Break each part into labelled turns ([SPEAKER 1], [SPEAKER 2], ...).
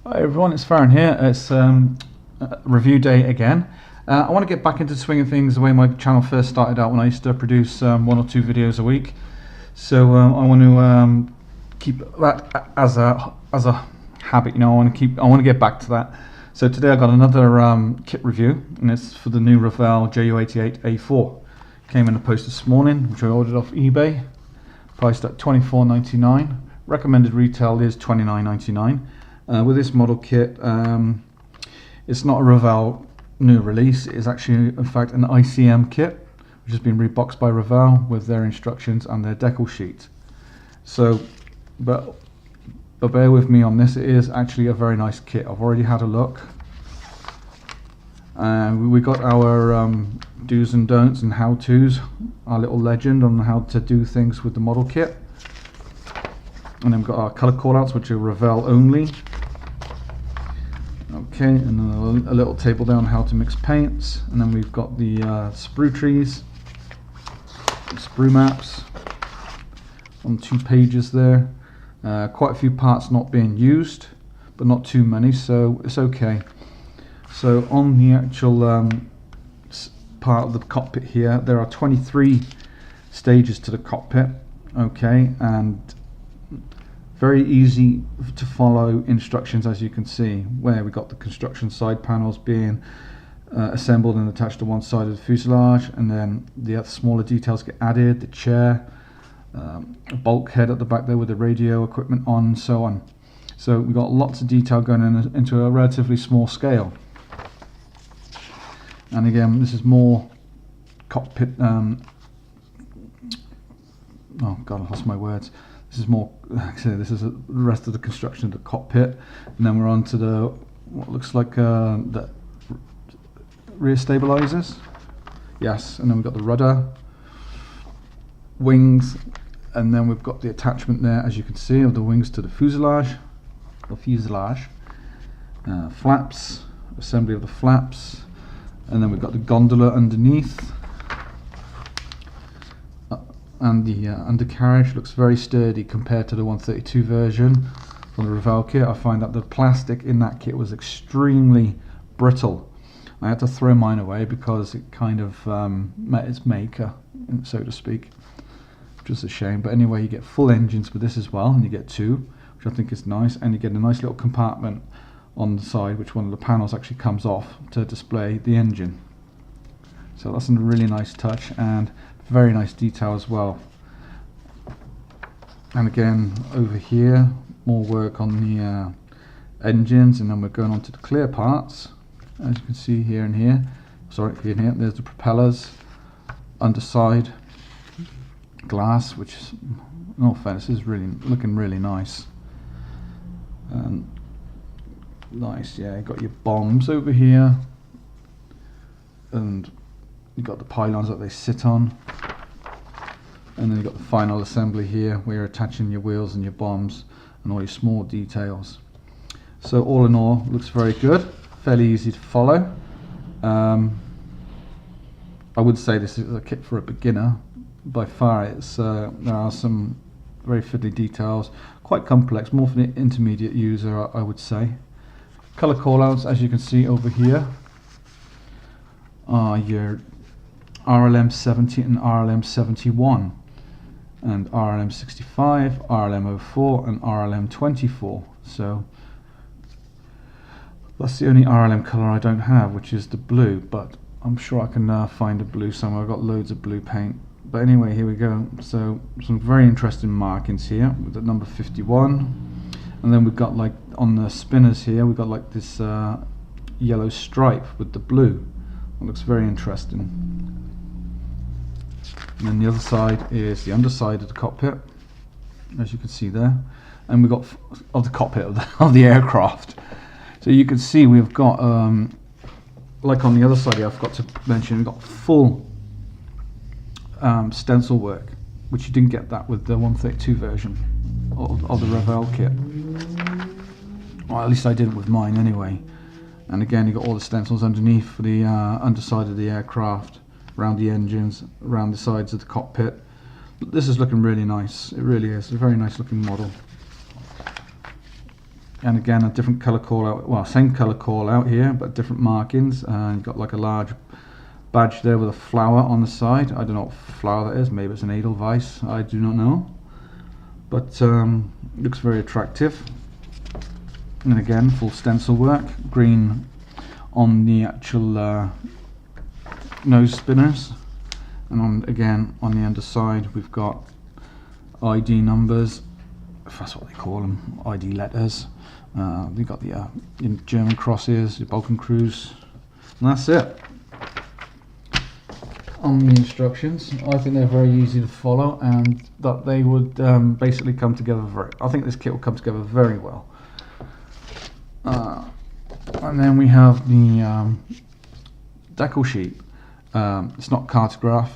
[SPEAKER 1] Hi everyone, it's Faron here. It's review day again. I want to get back into swinging things the way my channel first started out, when I used to produce 1 or 2 videos a week. So I want to keep that as a habit. You know, I want to get back to that. So today I got another kit review, and it's for the new Revell Ju88 A-4. Came in the post this morning, which I ordered off eBay, priced at $24.99. Recommended retail is $29.99. With this model kit, it's not a Revell new release. It's actually, in fact, an ICM kit, which has been reboxed by Revell with their instructions and their decal sheet. So, but bear with me on this. It is actually a very nice kit. I've already had a look. We got our do's and don'ts and how-tos, our little legend on how to do things with the model kit. And then we've got our color callouts, which are Revell only. Okay, and then a little table down how to mix paints. And then we've got the sprue trees, sprue maps on 2 pages there. Quite a few parts not being used, but not too many, so it's okay. So on the actual part of the cockpit here, there are 23 stages to the cockpit. Okay, and very easy to follow instructions, as you can see, where we got the construction side panels being assembled and attached to one side of the fuselage, and then the other smaller details get added, the chair, a bulkhead at the back there with the radio equipment on, and so on. So we've got lots of detail going into a relatively small scale. And again, this is more cockpit, oh god, I lost my words. This is more, actually, this is the rest of the construction of the cockpit, and then we're on to the what looks like the rear stabilizers. Yes, and then we've got the rudder, wings, and then we've got the attachment there, as you can see, of the wings to the fuselage. Flaps, assembly of the flaps, and then we've got the gondola underneath. And the undercarriage looks very sturdy compared to the 132 version from the Revell kit. I find that the plastic in that kit was extremely brittle. I had to throw mine away because it kind of met its maker, so to speak, which is a shame. But anyway, you get full engines with this as well, and you get 2, which I think is nice, and you get a nice little compartment on the side, which one of the panels actually comes off to display the engine. So that's a really nice touch, and very nice detail as well. And again, over here, more work on the engines, and then we're going on to the clear parts, as you can see here and here. Sorry, here and here. There's the propellers, underside glass, which is, in all fairness, is really looking really nice. Nice, yeah. You got your bombs over here, and you've got the pylons that they sit on, and then you've got the final assembly here where you're attaching your wheels and your bombs and all your small details. So all in all, looks very good, fairly easy to follow. I would say this is a kit for a beginner. By far, it's there are some very fiddly details, quite complex, more for the intermediate user, I would say. Color callouts, as you can see over here, are your RLM 70 and RLM 71, and RLM 65, RLM 04, and RLM 24. So that's the only RLM color I don't have, which is the blue, but I'm sure I can find a blue somewhere. I've got loads of blue paint. But anyway, here we go. So some very interesting markings here with the number 51, and then we've got, like, on the spinners here, we've got like this yellow stripe with the blue. It looks very interesting. And then the other side is the underside of the cockpit, as you can see there, and we've got of the cockpit of the aircraft. So you can see we've got like on the other side here, I forgot to mention, we've got full stencil work, which you didn't get that with the 132 version of the Revell kit. Well, at least I didn't with mine anyway. And again, you got all the stencils underneath for the underside of the aircraft, around the engines, around the sides of the cockpit. But this is looking really nice. It really is a very nice looking model. and again a different colour call out, well, same colour call out here but different markings. You've got like a large badge there with a flower on the side. I don't know what flower that is, maybe it's an Edelweiss, I do not know, but looks very attractive. And again, full stencil work, green on the actual nose spinners, and again on the underside we've got ID numbers, if that's what they call them, ID letters. We've got the German crosses, the Balkan Cruise, and that's it on the instructions. I think they're very easy to follow, and that they would basically come together I think this kit will come together very well. And then we have the decal sheet. It's not cartograph,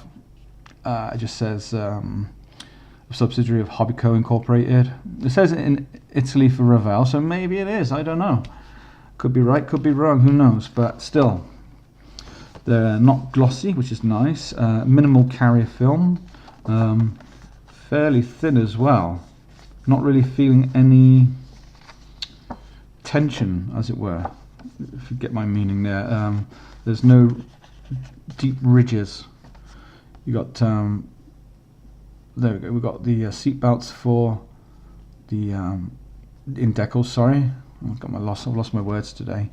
[SPEAKER 1] it just says a subsidiary of Hobbyco Incorporated. It says it in Italy for Revell, so maybe it is, I don't know. Could be right, could be wrong, who knows, but still. They're not glossy, which is nice. Minimal carrier film, fairly thin as well. Not really feeling any tension, as it were, if you get my meaning there. There's no deep ridges. You got there we go. We've got the seat belts for the in decals. Sorry, I've lost my words today.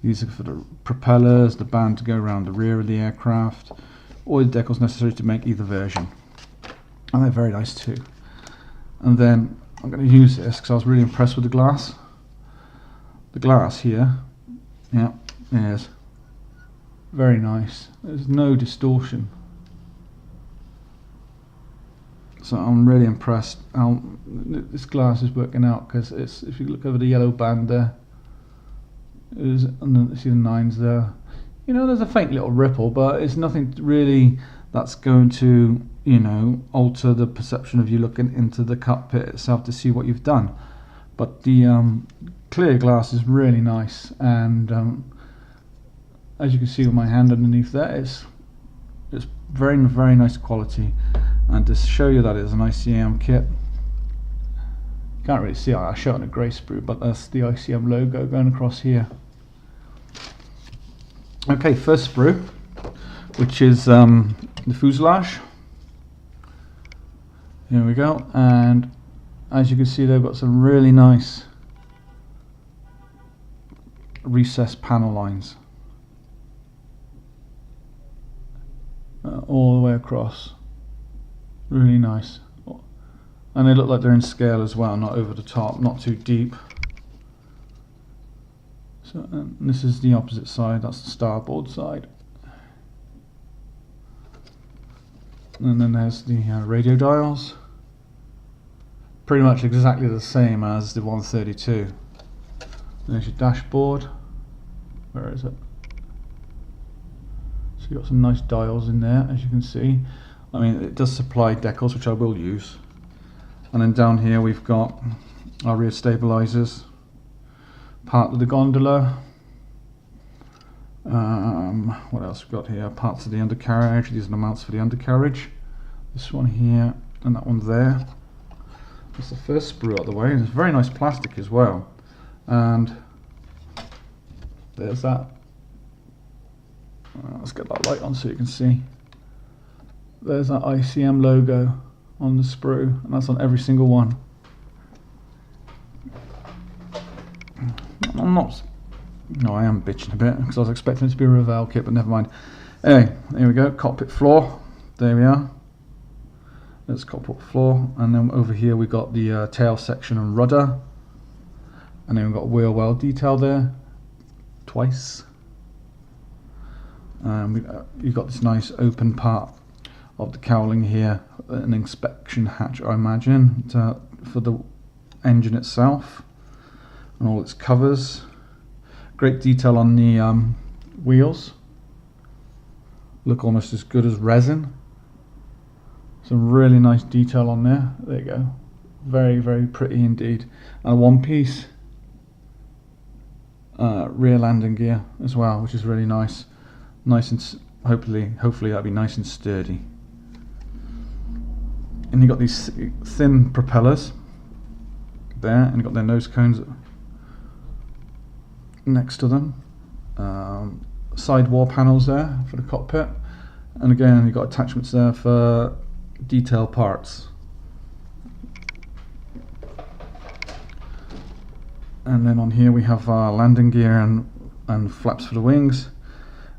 [SPEAKER 1] These are for the propellers, the band to go around the rear of the aircraft, all the decals necessary to make either version, and they're very nice too. And then I'm going to use this because I was really impressed with the glass. The glass here, yeah, is very nice. There's no distortion, so I'm really impressed how this glass is working out, because it's, if you look over the yellow band there, and then see the 9s there. You know, there's a faint little ripple, but it's nothing really that's going to, you know, alter the perception of you looking into the cockpit itself to see what you've done. But the clear glass is really nice, and as you can see with my hand underneath there, it's very, very nice quality. And to show you that it's an ICM kit, you can't really see it, I'll show it in a grey sprue, but that's the ICM logo going across here. Okay, first sprue, which is the fuselage. Here we go, and as you can see, they've got some really nice recessed panel lines all the way across. Really nice, and they look like they're in scale as well, not over the top, not too deep. So this is the opposite side, that's the starboard side. And then there's the radio dials, pretty much exactly the same as the 132. There's your dashboard. Where is it? So you've got some nice dials in there, as you can see. I mean, it does supply decals, which I will use. And then down here we've got our rear stabilizers, part of the gondola. What else we've got here? Parts of the undercarriage. These are the mounts for the undercarriage. This one here and that one there. That's the first sprue out of the way. It's very nice plastic as well. And there's that. Let's get that light on so you can see. There's that ICM logo on the sprue, and that's on every single one. I'm not. No, I am bitching a bit because I was expecting it to be a Revell kit, but never mind. Anyway, here we go. Cockpit floor. There we are. There's cockpit floor, and then over here we got the tail section and rudder, and then we've got wheel well detail there, twice. You've got this nice open part of the cowling here, an inspection hatch, I imagine, for the engine itself and all its covers. Great detail on the wheels, look almost as good as resin. Some really nice detail on there. There you go, very, very pretty indeed. And a one piece rear landing gear as well, which is really nice. Nice and hopefully that'll be nice and sturdy. And you got these thin propellers there, and you got their nose cones next to them. Side wall panels there for the cockpit, and again you've got attachments there for detail parts. And then on here we have our landing gear and flaps for the wings,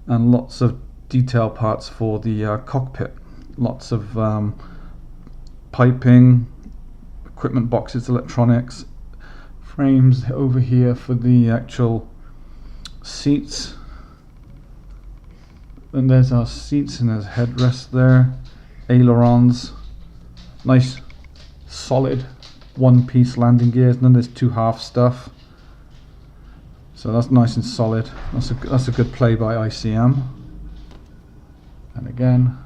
[SPEAKER 1] and lots of detail parts for the cockpit. Lots of piping, equipment boxes, electronics, frames over here for the actual seats. And there's our seats, and there's headrest there, ailerons, nice solid one-piece landing gears. None of this two-half stuff. So that's nice and solid. That's a good play by ICM. And again,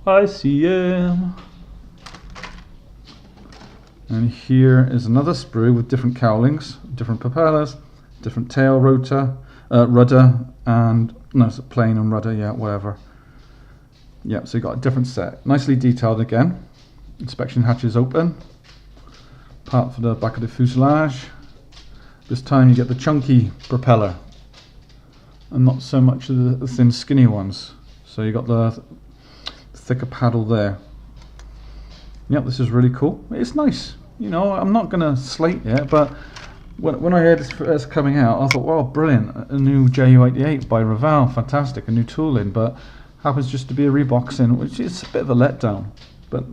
[SPEAKER 1] ICM. And here is another sprue with different cowlings, different propellers, different tail rotor, rudder, and no, it's a plane and rudder, yeah, whatever. Yeah, so you got a different set, nicely detailed again. Inspection hatches open. Part for the back of the fuselage. This time you get the chunky propeller, and not so much of the thin, skinny ones. So you got the thicker paddle there. Yep, this is really cool. It's nice. You know, I'm not gonna slate it, but when I heard this first coming out, I thought, wow, brilliant, a new Ju88 by Revell, fantastic, a new tooling, but happens just to be a reboxing, which is a bit of a letdown, but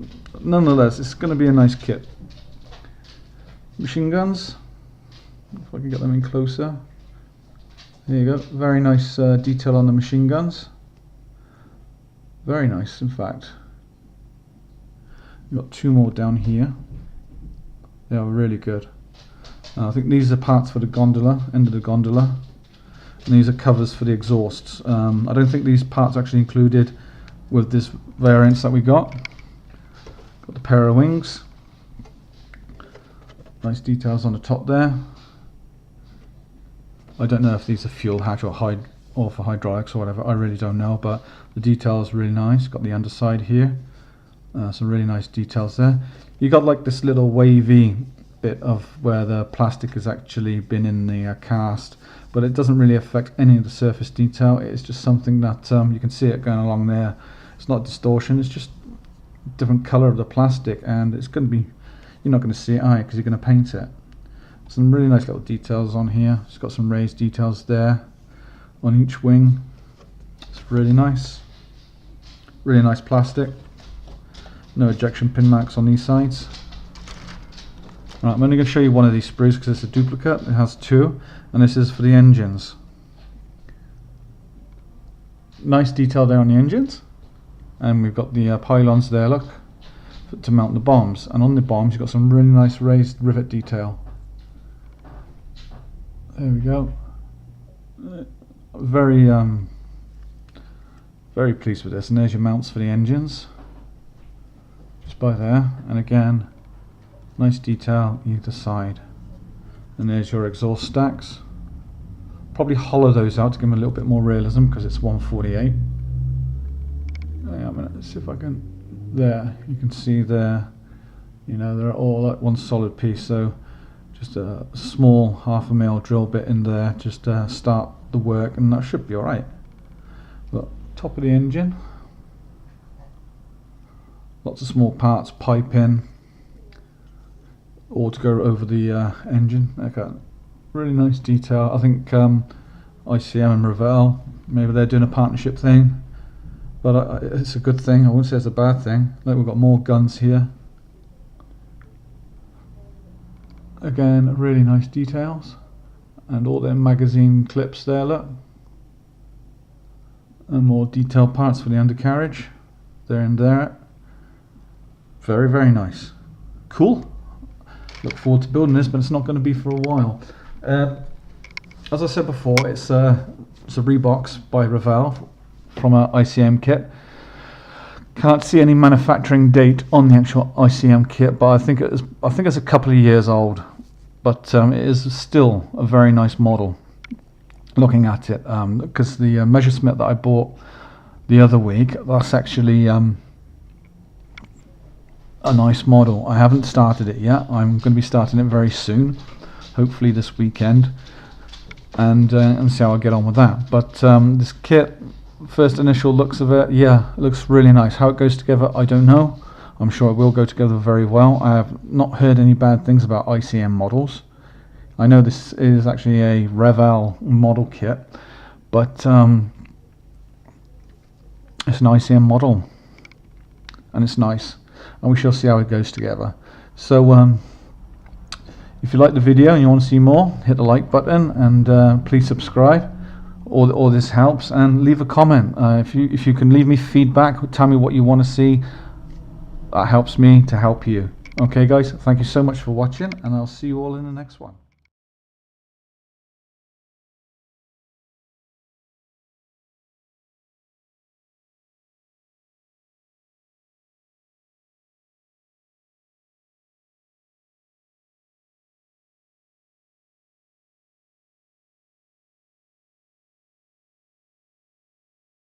[SPEAKER 1] nonetheless, it's going to be a nice kit. Machine guns, if I can get them in closer. There you go, very nice detail on the machine guns. Very nice, in fact. You've got two more down here. They are really good. I think these are parts for the gondola, end of the gondola, and these are covers for the exhausts. I don't think these parts are actually included with this variance that we got. Got the pair of wings. Nice details on the top there. I don't know if these are fuel hatch or for hydraulics or whatever, I really don't know, but the detail is really nice. Got the underside here. Some really nice details there. You got like this little wavy bit of where the plastic has actually been in the cast, but it doesn't really affect any of the surface detail. It's just something that you can see it going along there. It's not distortion, it's just different color of the plastic, and it's going to be, you're not going to see it because you're going to paint it. Some really nice little details on here. It's got some raised details there on each wing. It's really nice plastic. No ejection pin marks on these sides. Right, I'm only going to show you one of these sprues because it's a duplicate. It has two, and this is for the engines. Nice detail there on the engines, and we've got the pylons there, look, to mount the bombs. And on the bombs, you've got some really nice raised rivet detail. There we go. Very pleased with this. And there's your mounts for the engines, just by there. And again, nice detail either side. And there's your exhaust stacks. Probably hollow those out to give them a little bit more realism because it's 148. Let's see if I can. There, you can see there. You know, they're all like one solid piece. So just a small 1/2 mil drill bit in there just to start the work, and that should be all right. But top of the engine, lots of small parts, pipe in, all to go over the engine. Okay, really nice detail. I think ICM and Revell, maybe they're doing a partnership thing, but it's a good thing. I wouldn't say it's a bad thing. Like, we've got more guns here. Again, really nice details, and all their magazine clips there, look, and more detailed parts for the undercarriage there and there. Very nice, cool. Look forward to building this, but it's not going to be for a while. As I said before, it's a rebox by Revell from an ICM kit. Can't see any manufacturing date on the actual ICM kit, but I think it's a couple of years old. But it is still a very nice model. Looking at it, because the Messerschmitt that I bought the other week, that's actually a nice model. I haven't started it yet. I'm going to be starting it very soon. hopefully this weekend, and see how I get on with that. But this kit, first initial looks of it, yeah, it looks really nice. How it goes together, I don't know. I'm sure it will go together very well. I have not heard any bad things about ICM models. I know this is actually a Revell model kit, but it's an ICM model, and it's nice, and we shall see how it goes together. So if you like the video and you want to see more, hit the like button, and please subscribe. All this helps, and leave a comment. If you can leave me feedback, tell me what you want to see. That helps me to help you. Okay guys, thank you so much for watching, and I'll see you all in the next one.